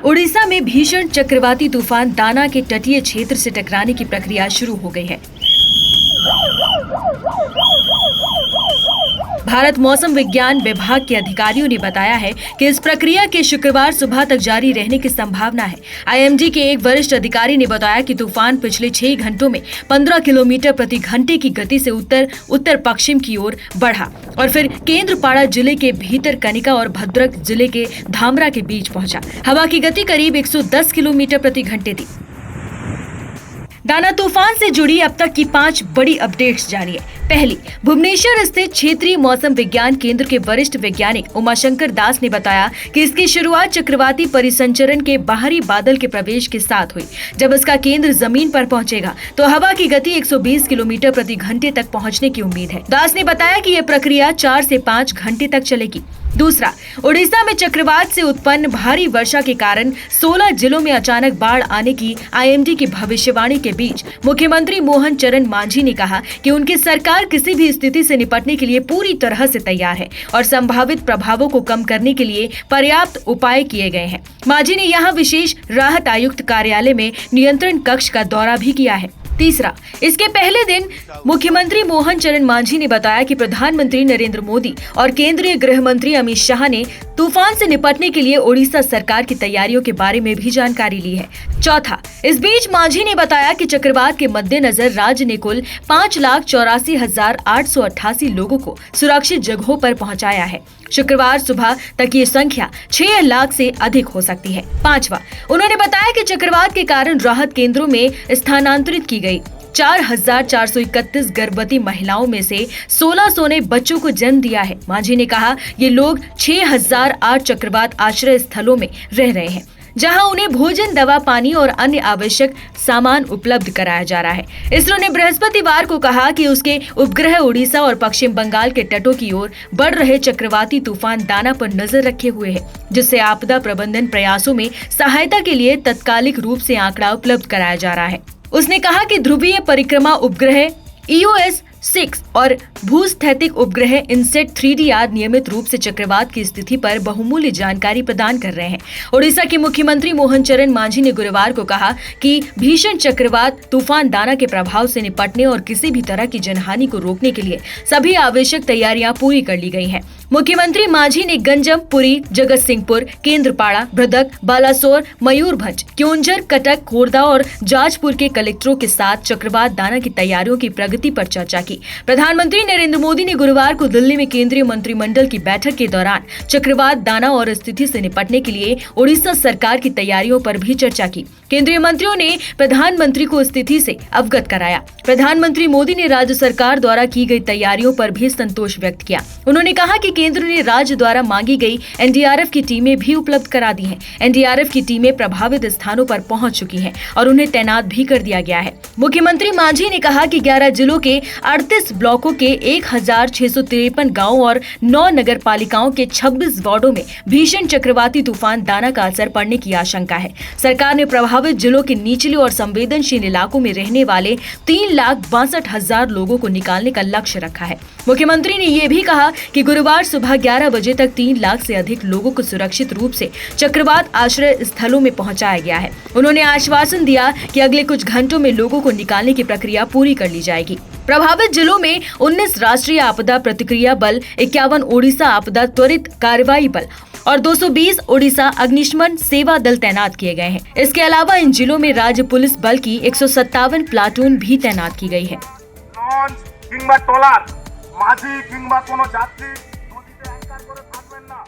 उड़ीसा में भीषण चक्रवाती तूफान दाना के तटीय क्षेत्र से टकराने की प्रक्रिया शुरू हो गई है। भारत मौसम विज्ञान विभाग के अधिकारियों ने बताया है कि इस प्रक्रिया के शुक्रवार सुबह तक जारी रहने की संभावना है। आईएमडी के एक वरिष्ठ अधिकारी ने बताया कि तूफान पिछले 6 घंटों में 15 किलोमीटर प्रति घंटे की गति से उत्तर पश्चिम की ओर बढ़ा और फिर केंद्रपाड़ा जिले के भीतर कनिका और भद्रक जिले के धामरा के बीच पहुंचा। हवा की गति करीब 110 किलोमीटर प्रति घंटे थी। दाना तूफान से जुड़ी अब तक की 5 बड़ी अपडेट्स जानिए। पहली, भुवनेश्वर स्थित क्षेत्रीय मौसम विज्ञान केंद्र के वरिष्ठ वैज्ञानिक उमाशंकर दास ने बताया कि इसकी शुरुआत चक्रवाती परिसंचरण के बाहरी बादल के प्रवेश के साथ हुई। जब इसका केंद्र जमीन पर पहुंचेगा तो हवा की गति 120 किलोमीटर प्रति घंटे तक पहुंचने की उम्मीद है। दास ने बताया कि यह प्रक्रिया 4 से 5 घंटे तक चलेगी। दूसरा, उड़ीसा में चक्रवात से उत्पन्न भारी वर्षा के कारण 16 जिलों में अचानक बाढ़ आने की आईएमडी की भविष्यवाणी के बीच मुख्यमंत्री मोहन चरण मांझी ने कहा कि उनकी सरकार किसी भी स्थिति से निपटने के लिए पूरी तरह से तैयार है और संभावित प्रभावों को कम करने के लिए पर्याप्त उपाय किए गए हैं। मांझी ने यहाँ विशेष राहत आयुक्त कार्यालय में नियंत्रण कक्ष का दौरा भी किया है। तीसरा, इसके पहले दिन मुख्यमंत्री मोहन चरण मांझी ने बताया कि प्रधानमंत्री नरेंद्र मोदी और केंद्रीय गृह मंत्री अमित शाह ने तूफान से निपटने के लिए उड़ीसा सरकार की तैयारियों के बारे में भी जानकारी ली है। चौथा, इस बीच मांझी ने बताया कि चक्रवात के मद्देनजर राज्य ने कुल 5,84,888 लोगों को सुरक्षित जगहों पर पहुंचाया है। शुक्रवार सुबह तक ये संख्या 6 लाख से अधिक हो सकती है। पांचवा, उन्होंने बताया कि चक्रवात के कारण राहत केंद्रों में स्थानांतरित की गई 4,431 गर्भवती महिलाओं में से 1,600 ने बच्चों को जन्म दिया है। मांझी ने कहा ये लोग 6,008 चक्रवात आश्रय स्थलों में रह रहे हैं, जहां उन्हें भोजन, दवा, पानी और अन्य आवश्यक सामान उपलब्ध कराया जा रहा है। इसरो ने बृहस्पतिवार को कहा कि उसके उपग्रह उड़ीसा और पश्चिम बंगाल के तटों की ओर बढ़ रहे चक्रवाती तूफान दाना पर नजर रखे हुए है, जिससे आपदा प्रबंधन प्रयासों में सहायता के लिए तत्कालिक रूप से आंकड़ा उपलब्ध कराया जा रहा है। उसने कहा कि ध्रुवीय परिक्रमा उपग्रह EOS-6 और भूस्थैतिक उपग्रह इनसेट 3DR नियमित रूप से चक्रवात की स्थिति पर बहुमूल्य जानकारी प्रदान कर रहे हैं। उड़ीसा के मुख्यमंत्री मोहन चरण मांझी ने गुरुवार को कहा कि भीषण चक्रवात तूफान दाना के प्रभाव से निपटने और किसी भी तरह की जनहानि को रोकने के लिए सभी आवश्यक तैयारियां पूरी कर ली गई हैं। मुख्यमंत्री मांझी ने गंजम, पुरी, जगत सिंहपुर, केंद्रपाड़ा, भद्रक, बालासोर, मयूरभंज, क्योंझर, कटक, खोर्धा और जाजपुर के कलेक्टरों के साथ चक्रवात दाना की तैयारियों की प्रगति पर चर्चा की। प्रधानमंत्री नरेंद्र मोदी ने गुरुवार को दिल्ली में केंद्रीय मंत्रिमंडल की बैठक के दौरान चक्रवात दाना और स्थिति से निपटने के लिए उड़ीसा सरकार की तैयारियों पर भी चर्चा की। केंद्रीय मंत्रियों ने प्रधानमंत्री को स्थिति से अवगत कराया। प्रधानमंत्री मोदी ने राज्य सरकार द्वारा की गई तैयारियों पर भी संतोष व्यक्त किया। उन्होंने कहा कि केंद्र ने राज्य द्वारा मांगी गई एनडीआरएफ की टीमें भी उपलब्ध करा दी हैं। एनडीआरएफ की टीमें प्रभावित स्थानों पर पहुंच चुकी हैं और उन्हें तैनात भी कर दिया गया है। मुख्यमंत्री मांझी ने कहा कि 11 जिलों के 38 ब्लॉकों के 1,653 गांवों और 9 नगर पालिकाओं के 26 वार्डों में भीषण चक्रवाती तूफान दाना का असर पड़ने की आशंका है। सरकार ने प्रभावित जिलों के निचले और संवेदनशील इलाकों में रहने वाले 3,62,000 लोगों को निकालने का लक्ष्य रखा है। मुख्यमंत्री ने ये भी कहा कि गुरुवार सुबह 11 बजे तक 3 लाख से अधिक लोगों को सुरक्षित रूप से चक्रवात आश्रय स्थलों में पहुंचाया गया है। उन्होंने आश्वासन दिया कि अगले कुछ घंटों में लोगों को निकालने की प्रक्रिया पूरी कर ली जाएगी। प्रभावित जिलों में 19 राष्ट्रीय आपदा प्रतिक्रिया बल, 51 ओडिशा आपदा त्वरित कार्रवाई बल और 220 ओडिशा अग्निशमन सेवा दल तैनात किए गए हैं। इसके अलावा इन जिलों में राज्य पुलिस बल की 157 प्लाटून भी तैनात की गई है। মাঝি কিংবা কোনো যাত্রী নদীতে অ্যাঙ্কার করে থাকবেন না।